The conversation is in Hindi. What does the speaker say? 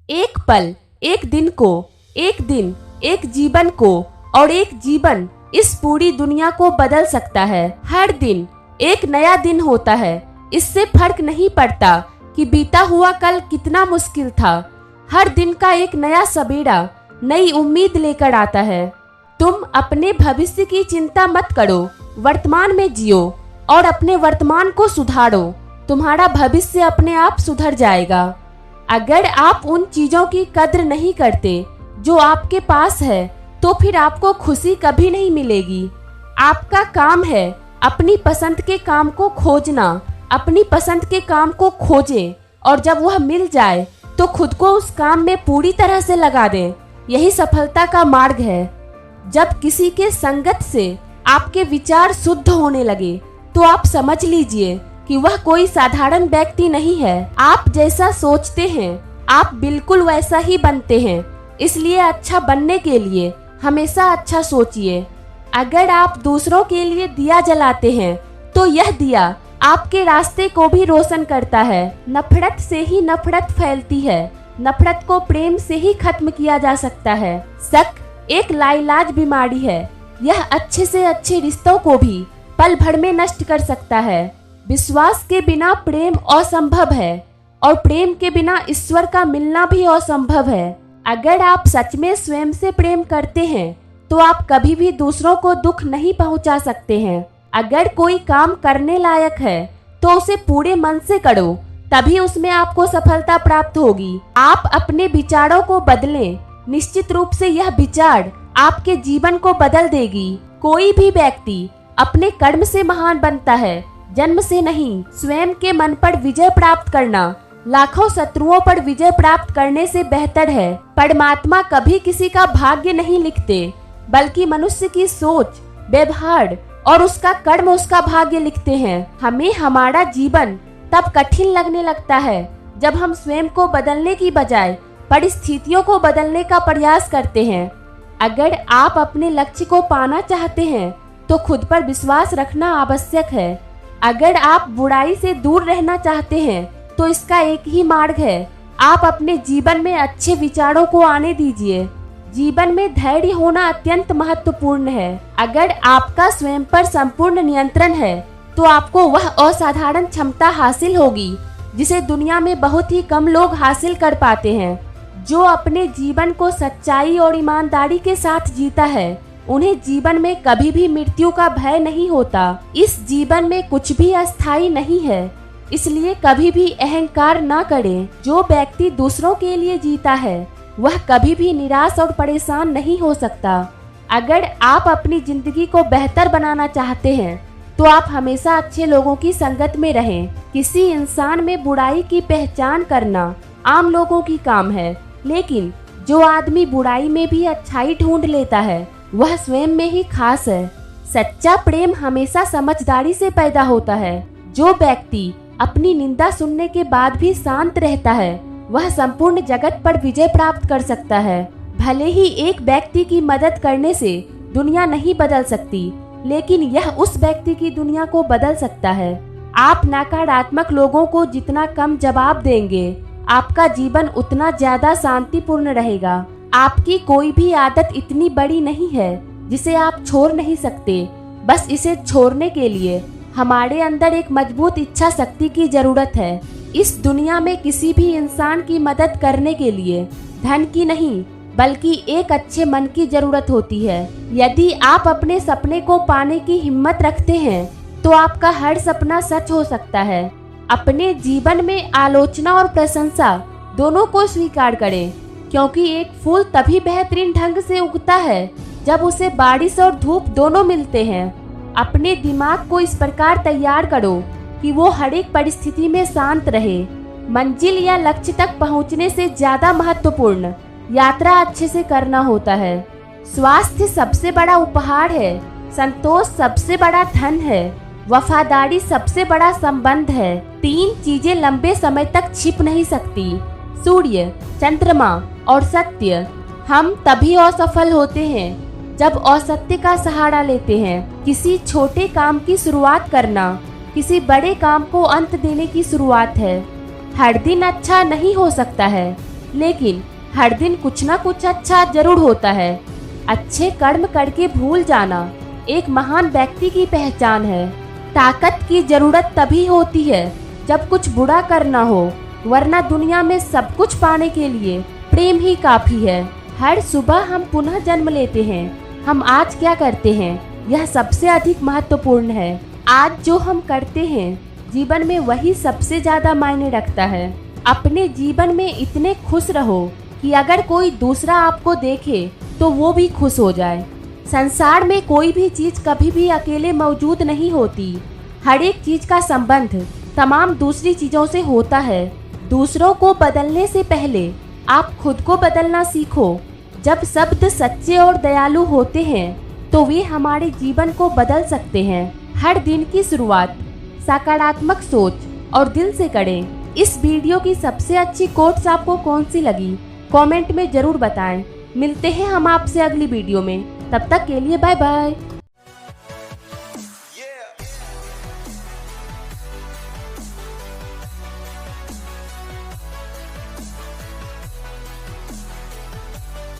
एक पल, एक दिन को, एक दिन, एक जीवन को और एक जीवन इस पूरी दुनिया को बदल सकता है। हर दिन एक नया दिन होता है। इससे फर्क नहीं पड़ता कि बीता हुआ कल कितना मुश्किल था। हर दिन का एक नया सवेरा नई उम्मीद लेकर आता है। तुम अपने भविष्य की चिंता मत करो, वर्तमान में जियो और अपने वर्तमान को सुधारो। तुम्हारा भविष्य अपने आप सुधर जाएगा। अगर आप उन चीजों की कद्र नहीं करते जो आपके पास है तो फिर आपको खुशी कभी नहीं मिलेगी। आपका काम है अपनी पसंद के काम को खोजना। अपनी पसंद के काम को खोजें और जब वह मिल जाए तो खुद को उस काम में पूरी तरह से लगा दें। यही सफलता का मार्ग है। जब किसी के संगत से आपके विचार शुद्ध होने लगे तो आप समझ लीजिए कि वह कोई साधारण व्यक्ति नहीं है। आप जैसा सोचते हैं आप बिल्कुल वैसा ही बनते हैं। इसलिए अच्छा बनने के लिए हमेशा अच्छा सोचिए। अगर आप दूसरों के लिए दिया जलाते हैं तो यह दिया आपके रास्ते को भी रोशन करता है। नफरत से ही नफरत फैलती है। नफरत को प्रेम से ही खत्म किया जा सकता है। शक एक लाइलाज बीमारी है। यह अच्छे से अच्छे रिश्तों को भी पल भर में नष्ट कर सकता है। विश्वास के बिना प्रेम असंभव है और प्रेम के बिना ईश्वर का मिलना भी असंभव है। अगर आप सच में स्वयं से प्रेम करते हैं तो आप कभी भी दूसरों को दुख नहीं पहुंचा सकते हैं। अगर कोई काम करने लायक है तो उसे पूरे मन से करो, तभी उसमें आपको सफलता प्राप्त होगी। आप अपने विचारों को बदलें। निश्चित रूप से यह विचार आपके जीवन को बदल देगी। कोई भी व्यक्ति अपने कर्म से महान बनता है, जन्म से नहीं। स्वयं के मन पर विजय प्राप्त करना लाखों शत्रुओं पर विजय प्राप्त करने से बेहतर है। परमात्मा कभी किसी का भाग्य नहीं लिखते, बल्कि मनुष्य की सोच, व्यवहार और उसका कर्म उसका भाग्य लिखते हैं। हमें हमारा जीवन तब कठिन लगने लगता है जब हम स्वयं को बदलने की बजाय परिस्थितियों को बदलने का प्रयास करते हैं। अगर आप अपने लक्ष्य को पाना चाहते हैं तो खुद पर विश्वास रखना आवश्यक है। अगर आप बुराई से दूर रहना चाहते हैं तो इसका एक ही मार्ग है, आप अपने जीवन में अच्छे विचारों को आने दीजिए। जीवन में धैर्य होना अत्यंत महत्वपूर्ण है। अगर आपका स्वयं पर संपूर्ण नियंत्रण है तो आपको वह असाधारण क्षमता हासिल होगी जिसे दुनिया में बहुत ही कम लोग हासिल कर पाते हैं। जो अपने जीवन को सच्चाई और ईमानदारी के साथ जीता है उन्हें जीवन में कभी भी मृत्यु का भय नहीं होता। इस जीवन में कुछ भी अस्थायी नहीं है, इसलिए कभी भी अहंकार न करें। जो व्यक्ति दूसरों के लिए जीता है वह कभी भी निराश और परेशान नहीं हो सकता। अगर आप अपनी जिंदगी को बेहतर बनाना चाहते हैं तो आप हमेशा अच्छे लोगों की संगत में रहें। किसी इंसान में बुराई की पहचान करना आम लोगों की काम है, लेकिन जो आदमी बुराई में भी अच्छाई ढूंढ लेता है वह स्वयं में ही खास है। सच्चा प्रेम हमेशा समझदारी से पैदा होता है। जो व्यक्ति अपनी निंदा सुनने के बाद भी शांत रहता है वह संपूर्ण जगत पर विजय प्राप्त कर सकता है। भले ही एक व्यक्ति की मदद करने से दुनिया नहीं बदल सकती, लेकिन यह उस व्यक्ति की दुनिया को बदल सकता है। आप नकारात्मक लोगों को जितना कम जवाब देंगे आपका जीवन उतना ज्यादा शांतिपूर्ण रहेगा। आपकी कोई भी आदत इतनी बड़ी नहीं है जिसे आप छोड़ नहीं सकते। बस इसे छोड़ने के लिए हमारे अंदर एक मजबूत इच्छा शक्ति की जरूरत है। इस दुनिया में किसी भी इंसान की मदद करने के लिए धन की नहीं बल्कि एक अच्छे मन की जरूरत होती है। यदि आप अपने सपने को पाने की हिम्मत रखते हैं तो आपका हर सपना सच हो सकता है। अपने जीवन में आलोचना और प्रशंसा दोनों को स्वीकार करें, क्योंकि एक फूल तभी बेहतरीन ढंग से उगता है जब उसे बारिश और धूप दोनों मिलते हैं। अपने दिमाग को इस प्रकार तैयार करो कि वो हर एक परिस्थिति में शांत रहे। मंजिल या लक्ष्य तक पहुंचने से ज्यादा महत्वपूर्ण यात्रा अच्छे से करना होता है। स्वास्थ्य सबसे बड़ा उपहार है। संतोष सबसे बड़ा धन है। वफादारी सबसे बड़ा संबंध है। 3 चीजें लंबे समय तक छिप नहीं सकती, सूर्य, चंद्रमा और सत्य। हम तभी असफल होते हैं जब असत्य का सहारा लेते हैं। किसी छोटे काम की शुरुआत करना किसी बड़े काम को अंत देने की शुरुआत है। हर दिन अच्छा नहीं हो सकता है, लेकिन हर दिन कुछ ना कुछ अच्छा जरूर होता है। अच्छे कर्म करके भूल जाना एक महान व्यक्ति की पहचान है। ताकत की जरूरत तभी होती है जब कुछ बुरा करना हो, वरना दुनिया में सब कुछ पाने के लिए प्रेम ही काफी है। हर सुबह हम पुनः जन्म लेते हैं। हम आज क्या करते हैं यह सबसे अधिक महत्वपूर्ण है। आज जो हम करते हैं जीवन में वही सबसे ज्यादा मायने रखता है। अपने जीवन में इतने खुश रहो कि अगर कोई दूसरा आपको देखे तो वो भी खुश हो जाए। संसार में कोई भी चीज कभी भी अकेले मौजूद नहीं होती। हर एक चीज का संबंध तमाम दूसरी चीजों से होता है। दूसरों को बदलने से पहले आप खुद को बदलना सीखो। जब शब्द सच्चे और दयालु होते हैं तो वे हमारे जीवन को बदल सकते हैं। हर दिन की शुरुआत सकारात्मक सोच और दिल से करें। इस वीडियो की सबसे अच्छी कोट्स आपको कौन सी लगी कमेंट में जरूर बताएं। मिलते हैं हम आपसे अगली वीडियो में। तब तक के लिए बाय बाय।